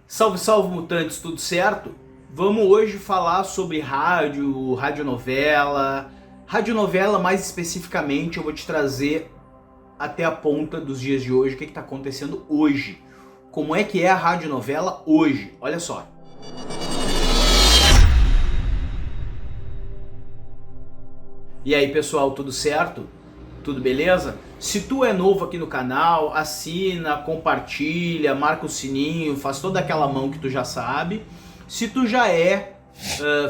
Salve, salve mutantes, tudo certo? Vamos hoje falar sobre rádio, radionovela. Radionovela, mais especificamente, eu vou te trazer até a ponta dos dias de hoje, o que está acontecendo hoje. Como é que é a radionovela hoje? Olha só. E aí pessoal, tudo certo? Tudo beleza? Se tu é novo aqui no canal, assina, compartilha, marca o sininho, faz toda aquela mão que tu já sabe. Se tu já é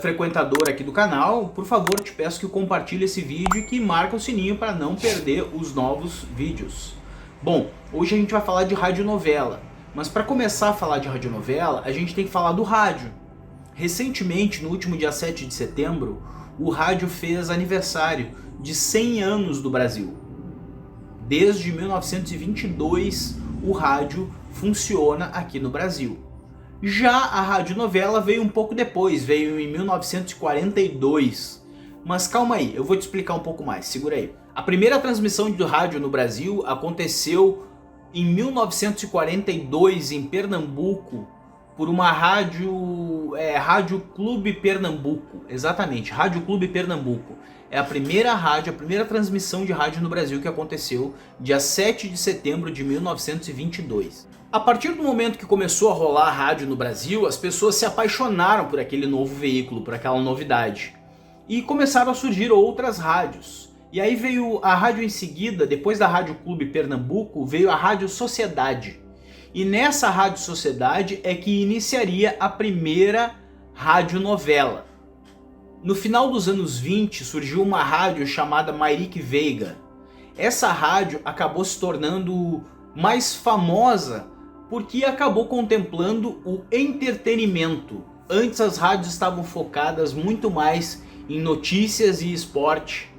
frequentador aqui do canal, por favor, te peço que compartilhe esse vídeo e que marca o sininho para não perder os novos vídeos. Bom, hoje a gente vai falar de radionovela, mas para começar a falar de radionovela, a gente tem que falar do rádio. Recentemente, no último dia 7 de setembro, o rádio fez aniversário de 100 anos do Brasil. Desde 1922 o rádio funciona aqui no Brasil. Já a radionovela veio um pouco depois, veio em 1942. Mas calma aí, eu vou te explicar um pouco mais, segura aí. A primeira transmissão de rádio no Brasil aconteceu em 1942 em Pernambuco, por uma Rádio Clube Pernambuco, exatamente, Rádio Clube Pernambuco. É a primeira rádio, a primeira transmissão de rádio no Brasil que aconteceu dia 7 de setembro de 1922. A partir do momento que começou a rolar a rádio no Brasil, as pessoas se apaixonaram por aquele novo veículo, por aquela novidade. E começaram a surgir outras rádios. E aí veio a rádio em seguida, depois da Rádio Clube Pernambuco, veio a Rádio Sociedade. E nessa Rádio Sociedade é que iniciaria a primeira radionovela. No final dos anos 20 surgiu uma rádio chamada Mairique Veiga. Essa rádio acabou se tornando mais famosa porque acabou contemplando o entretenimento. Antes as rádios estavam focadas muito mais em notícias e esporte.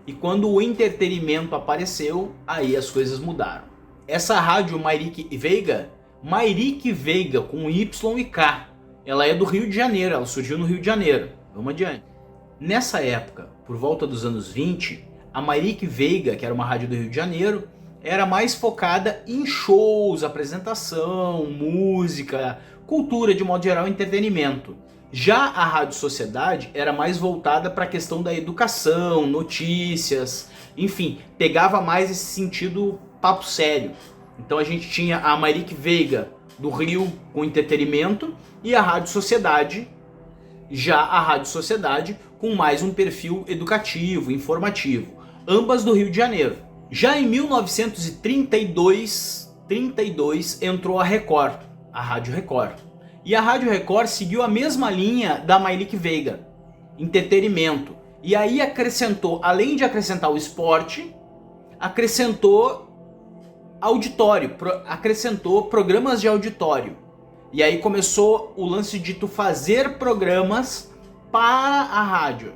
E quando o entretenimento apareceu, aí as coisas mudaram. Essa rádio Mairique Veiga com Y e K, ela é do Rio de Janeiro, ela surgiu no Rio de Janeiro. Vamos adiante. Nessa época, por volta dos anos 20, a Mairique Veiga, que era uma rádio do Rio de Janeiro, era mais focada em shows, apresentação, música, cultura de modo geral, entretenimento. Já a Rádio Sociedade era mais voltada para a questão da educação, notícias, enfim, pegava mais esse sentido papo sério. Então a gente tinha a Mairique Veiga do Rio com entretenimento e a Rádio Sociedade, já a Rádio Sociedade com mais um perfil educativo, informativo, ambas do Rio de Janeiro. Já em 1932 entrou a Record, a Rádio Record. E a Rádio Record seguiu a mesma linha da Mairique Veiga, entretenimento. E aí acrescentou, além de acrescentar o esporte, acrescentou auditório, acrescentou programas de auditório. E aí começou o lance de tu fazer programas para a rádio.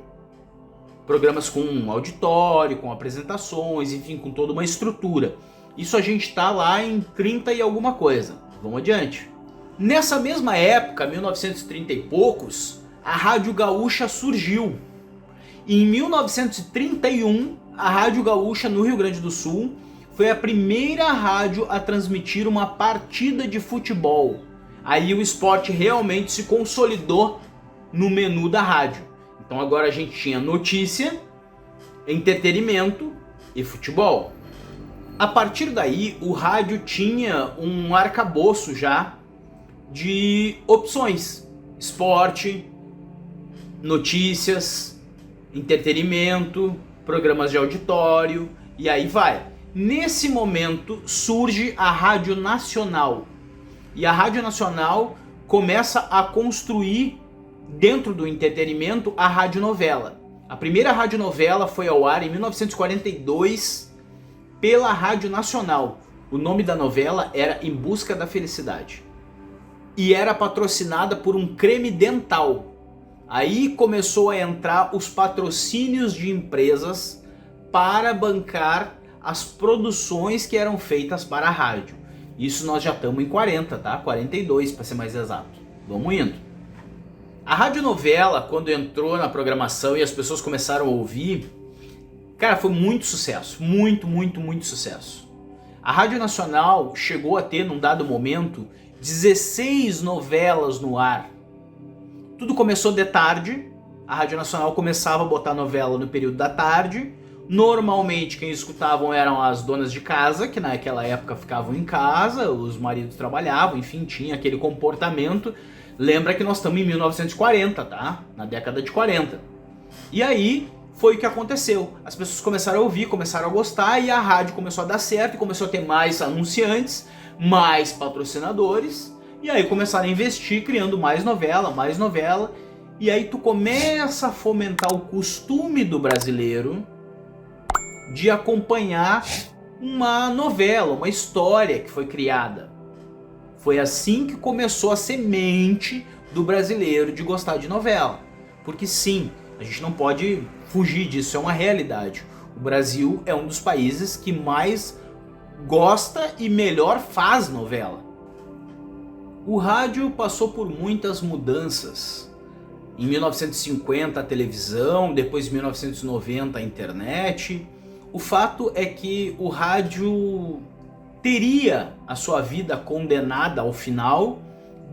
Programas com auditório, com apresentações, enfim, com toda uma estrutura. Isso a gente tá lá em 30 e alguma coisa. Vamos adiante. Nessa mesma época, 1930 e poucos, a Rádio Gaúcha surgiu. E em 1931, a Rádio Gaúcha no Rio Grande do Sul foi a primeira rádio a transmitir uma partida de futebol. Aí o esporte realmente se consolidou no menu da rádio. Então agora a gente tinha notícia, entretenimento e futebol. A partir daí o rádio tinha um arcabouço já de opções: esporte, notícias, entretenimento, programas de auditório e aí vai. Nesse momento surge a Rádio Nacional. E a Rádio Nacional começa a construir, dentro do entretenimento, a radionovela. A primeira radionovela foi ao ar em 1942 pela Rádio Nacional. O nome da novela era Em Busca da Felicidade. E era patrocinada por um creme dental. Aí começou a entrar os patrocínios de empresas para bancar as produções que eram feitas para a rádio. Isso nós já estamos em 40, tá? 42 para ser mais exato. Vamos indo. A radionovela, quando entrou na programação e as pessoas começaram a ouvir, cara, foi muito sucesso. Muito sucesso. A Rádio Nacional chegou a ter, num dado momento, 16 novelas no ar. Tudo começou de tarde, a Rádio Nacional começava a botar novela no período da tarde. Normalmente quem escutavam eram as donas de casa, que naquela época ficavam em casa, os maridos trabalhavam, enfim, tinha aquele comportamento. Lembra que nós estamos em 1940, tá? Na década de 40. E aí foi o que aconteceu. As pessoas começaram a ouvir, começaram a gostar e a rádio começou a dar certo e começou a ter mais anunciantes, mais patrocinadores. E aí começaram a investir criando mais novela, mais novela. E aí tu começa a fomentar o costume do brasileiro de acompanhar uma novela, uma história que foi criada. Foi assim que começou a semente do brasileiro de gostar de novela. Porque sim, a gente não pode fugir disso, é uma realidade. O Brasil é um dos países que mais gosta e melhor faz novela. O rádio passou por muitas mudanças. Em 1950 a televisão, depois em 1990 a internet. O fato é que o rádio teria a sua vida condenada ao final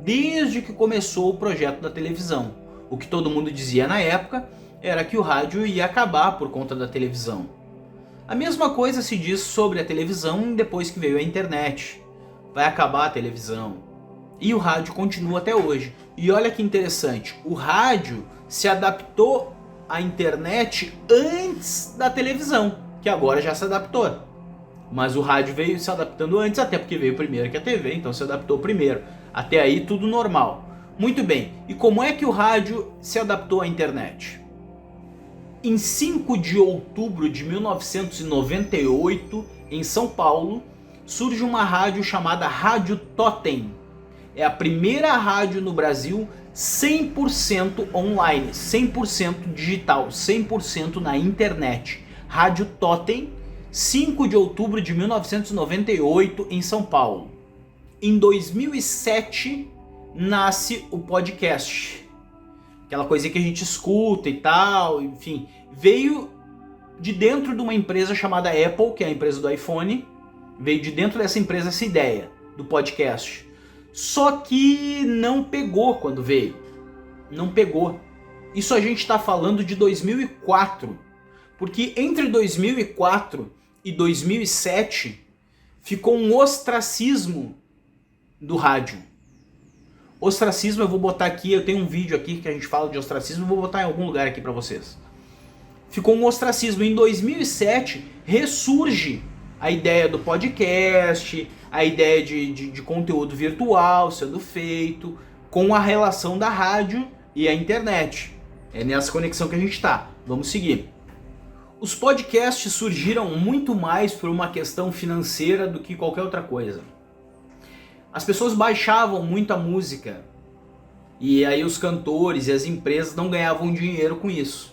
desde que começou o projeto da televisão. O que todo mundo dizia na época era que o rádio ia acabar por conta da televisão. A mesma coisa se diz sobre a televisão depois que veio a internet. Vai acabar a televisão. E o rádio continua até hoje. E olha que interessante, o rádio se adaptou à internet antes da televisão, que agora já se adaptou. Mas o rádio veio se adaptando antes, até porque veio primeiro que a TV, então se adaptou primeiro. Até aí tudo normal. Muito bem, e como é que o rádio se adaptou à internet? Em 5 de outubro de 1998, em São Paulo, surge uma rádio chamada Rádio Totem. É a primeira rádio no Brasil 100% online, 100% digital, 100% na internet. Rádio Totem, 5 de outubro de 1998, em São Paulo. Em 2007, nasce o podcast. Aquela coisa que a gente escuta e tal, enfim. Veio de dentro de uma empresa chamada Apple, que é a empresa do iPhone. Veio de dentro dessa empresa essa ideia do podcast. Só que não pegou quando veio. Não pegou. Isso a gente está falando de 2004. Porque entre 2004 e 2007 ficou um ostracismo do rádio. Ostracismo eu vou botar aqui, eu tenho um vídeo aqui que a gente fala de ostracismo, eu vou botar em algum lugar aqui para vocês. Ficou um ostracismo. Em 2007 ressurge a ideia do podcast, a ideia de conteúdo virtual sendo feito, com a relação da rádio e a internet. É nessa conexão que a gente está. Vamos seguir. Os podcasts surgiram muito mais por uma questão financeira do que qualquer outra coisa. As pessoas baixavam muita música e aí os cantores e as empresas não ganhavam dinheiro com isso.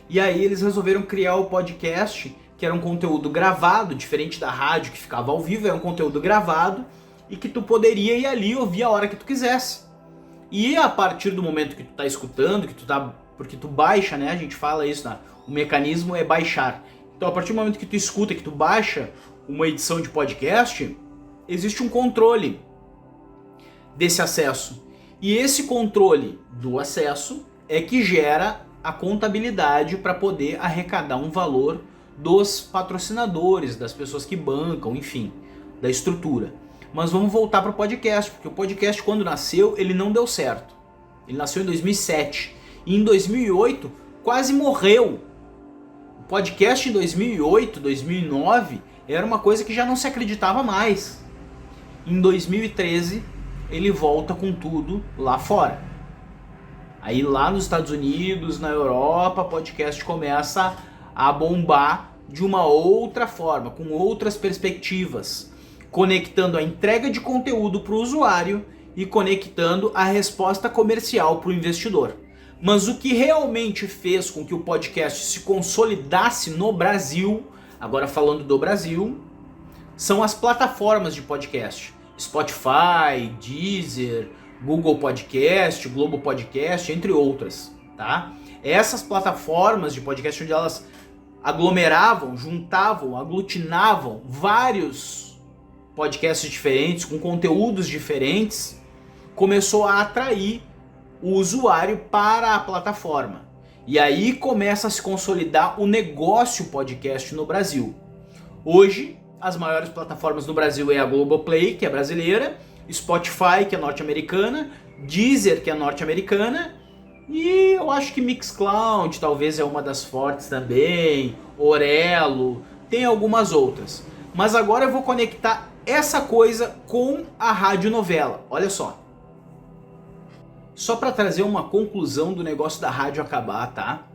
E aí eles resolveram criar o podcast, que era um conteúdo gravado, diferente da rádio que ficava ao vivo, era um conteúdo gravado e que tu poderia ir ali ouvir a hora que tu quisesse. E a partir do momento que tu tá escutando, porque tu baixa, né? A gente fala isso, né? O mecanismo é baixar. Então a partir do momento que tu escuta, que tu baixa uma edição de podcast, existe um controle desse acesso. E esse controle do acesso é que gera a contabilidade para poder arrecadar um valor dos patrocinadores, das pessoas que bancam, enfim, da estrutura. Mas vamos voltar para o podcast, porque o podcast quando nasceu, ele não deu certo. Ele nasceu em 2007 e em 2008 quase morreu. O podcast em 2008, 2009 era uma coisa que já não se acreditava mais. Em 2013 ele volta com tudo lá fora. Aí lá nos Estados Unidos, na Europa, o podcast começa a bombar de uma outra forma, com outras perspectivas, conectando a entrega de conteúdo para o usuário e conectando a resposta comercial para o investidor. Mas o que realmente fez com que o podcast se consolidasse no Brasil, agora falando do Brasil, são as plataformas de podcast. Spotify, Deezer, Google Podcast, Globo Podcast, entre outras, tá? Essas plataformas de podcast onde elas aglomeravam, juntavam, aglutinavam vários podcasts diferentes, com conteúdos diferentes, começou a atrair o usuário para a plataforma. E aí começa a se consolidar o negócio podcast no Brasil. Hoje, as maiores plataformas no Brasil é a Globoplay, que é brasileira, Spotify, que é norte-americana, Deezer, que é norte-americana, e eu acho que Mixcloud talvez é uma das fortes também, Orelo, tem algumas outras. Mas agora eu vou conectar essa coisa com a radionovela, olha só. Só para trazer uma conclusão do negócio da rádio acabar, tá?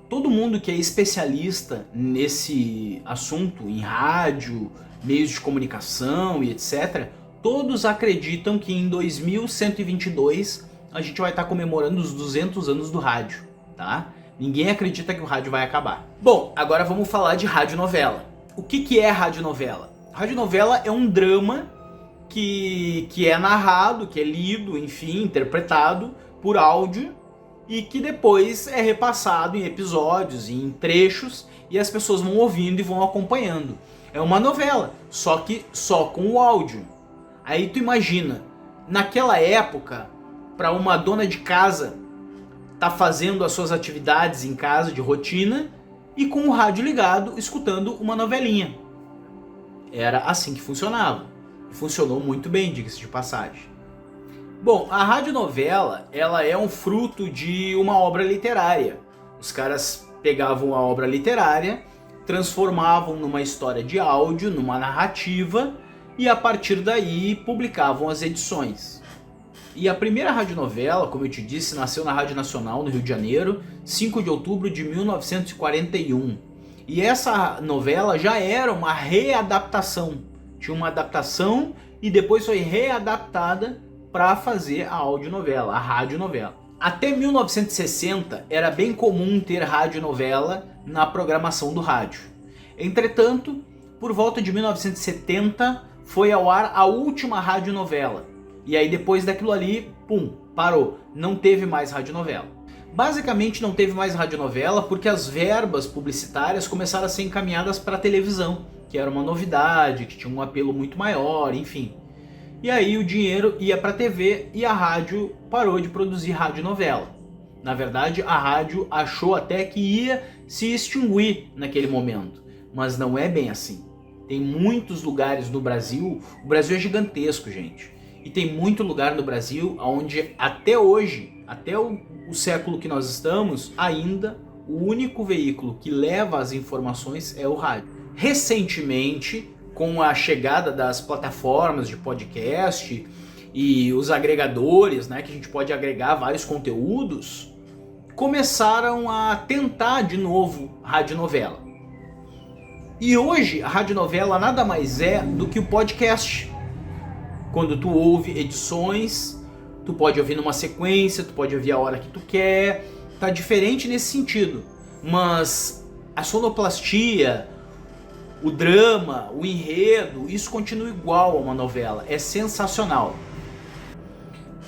Todo mundo que é especialista nesse assunto, em rádio, meios de comunicação e etc., todos acreditam que em 2122 a gente vai estar comemorando os 200 anos do rádio, tá? Ninguém acredita que o rádio vai acabar. Bom, agora vamos falar de radionovela. O que é radionovela? Radionovela é um drama que é narrado, que é lido, enfim, interpretado por áudio e que depois é repassado em episódios, em trechos, e as pessoas vão ouvindo e vão acompanhando. É uma novela, só que só com o áudio. Aí tu imagina, naquela época, para uma dona de casa tá fazendo as suas atividades em casa de rotina e com o rádio ligado, escutando uma novelinha. Era assim que funcionava. Funcionou muito bem, diga-se de passagem. Bom, a radionovela, ela é um fruto de uma obra literária. Os caras pegavam a obra literária, transformavam numa história de áudio, numa narrativa, e a partir daí publicavam as edições. E a primeira radionovela, como eu te disse, nasceu na Rádio Nacional, no Rio de Janeiro, 5 de outubro de 1941. E essa novela já era uma readaptação. Tinha uma adaptação e depois foi readaptada para fazer a audionovela, a radionovela. Até 1960 era bem comum ter radionovela na programação do rádio. Entretanto, por volta de 1970 foi ao ar a última radionovela. E aí depois daquilo ali, pum, parou. Não teve mais radionovela. Basicamente não teve mais radionovela porque as verbas publicitárias começaram a ser encaminhadas para a televisão, que era uma novidade, que tinha um apelo muito maior, enfim. E aí o dinheiro ia para a TV e a rádio parou de produzir radionovela. Na verdade, a rádio achou até que ia se extinguir naquele momento, mas não é bem assim. Tem muitos lugares no Brasil, o Brasil é gigantesco, gente, e tem muito lugar no Brasil onde até hoje, até o século que nós estamos, ainda o único veículo que leva as informações é o rádio. Recentemente, com a chegada das plataformas de podcast e os agregadores, né, que a gente pode agregar vários conteúdos, começaram a tentar de novo radionovela. E hoje a radionovela nada mais é do que o podcast. Quando tu ouve edições, tu pode ouvir numa sequência, tu pode ouvir a hora que tu quer, tá diferente nesse sentido. Mas a sonoplastia, o drama, o enredo, isso continua igual a uma novela, é sensacional.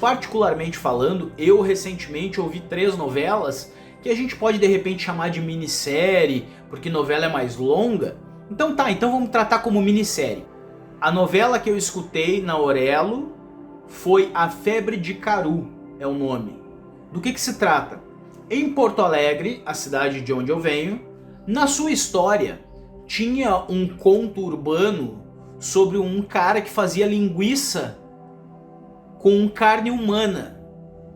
Particularmente falando, eu recentemente ouvi 3 novelas que a gente pode de repente chamar de minissérie, porque novela é mais longa. Então vamos tratar como minissérie. A novela que eu escutei na Orelo foi A Febre de Caru, é o nome. Do que se trata? Em Porto Alegre, a cidade de onde eu venho, na sua história tinha um conto urbano sobre um cara que fazia linguiça com carne humana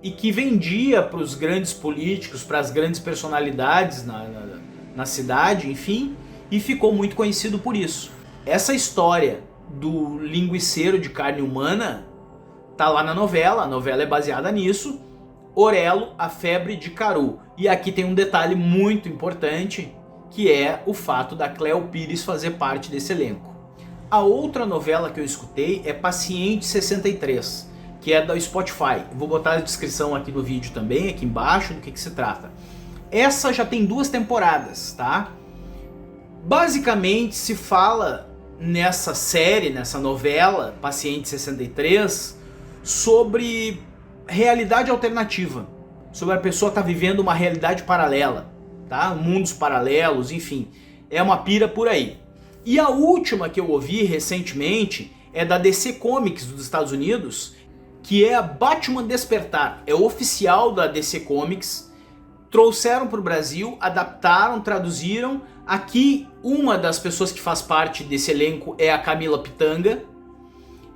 e que vendia para os grandes políticos, para as grandes personalidades na cidade, enfim, e ficou muito conhecido por isso. Essa história do linguiceiro de carne humana tá lá na novela, a novela é baseada nisso. Orelo, A Febre de Caru. E aqui tem um detalhe muito importante, que é o fato da Cléo Pires fazer parte desse elenco. A outra novela que eu escutei é Paciente 63, que é da Spotify. Vou botar a descrição aqui no vídeo também, aqui embaixo, do que se trata. Essa já tem 2 temporadas, tá? Basicamente se fala nessa série, nessa novela, Paciente 63, sobre realidade alternativa. Sobre a pessoa estar vivendo uma realidade paralela, tá? Mundos paralelos, enfim. É uma pira por aí. E a última que eu ouvi recentemente é da DC Comics dos Estados Unidos, que é a Batman Despertar. É oficial da DC Comics. Trouxeram para o Brasil, adaptaram, traduziram. Aqui, uma das pessoas que faz parte desse elenco é a Camila Pitanga.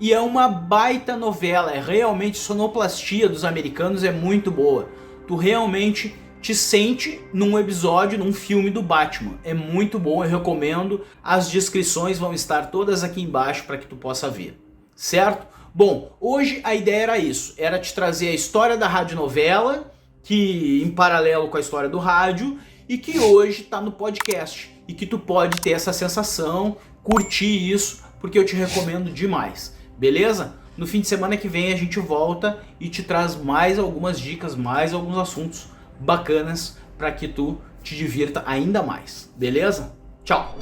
E é uma baita novela, é realmente, sonoplastia dos americanos é muito boa. Tu realmente te sente num episódio, num filme do Batman. É muito bom, eu recomendo. As descrições vão estar todas aqui embaixo para que tu possa ver, certo? Bom, hoje a ideia era isso, era te trazer a história da radionovela, que em paralelo com a história do rádio, e que hoje está no podcast. E que tu pode ter essa sensação, curtir isso, porque eu te recomendo demais. Beleza? No fim de semana que vem a gente volta e te traz mais algumas dicas, mais alguns assuntos bacanas para que tu te divirta ainda mais. Beleza? Tchau!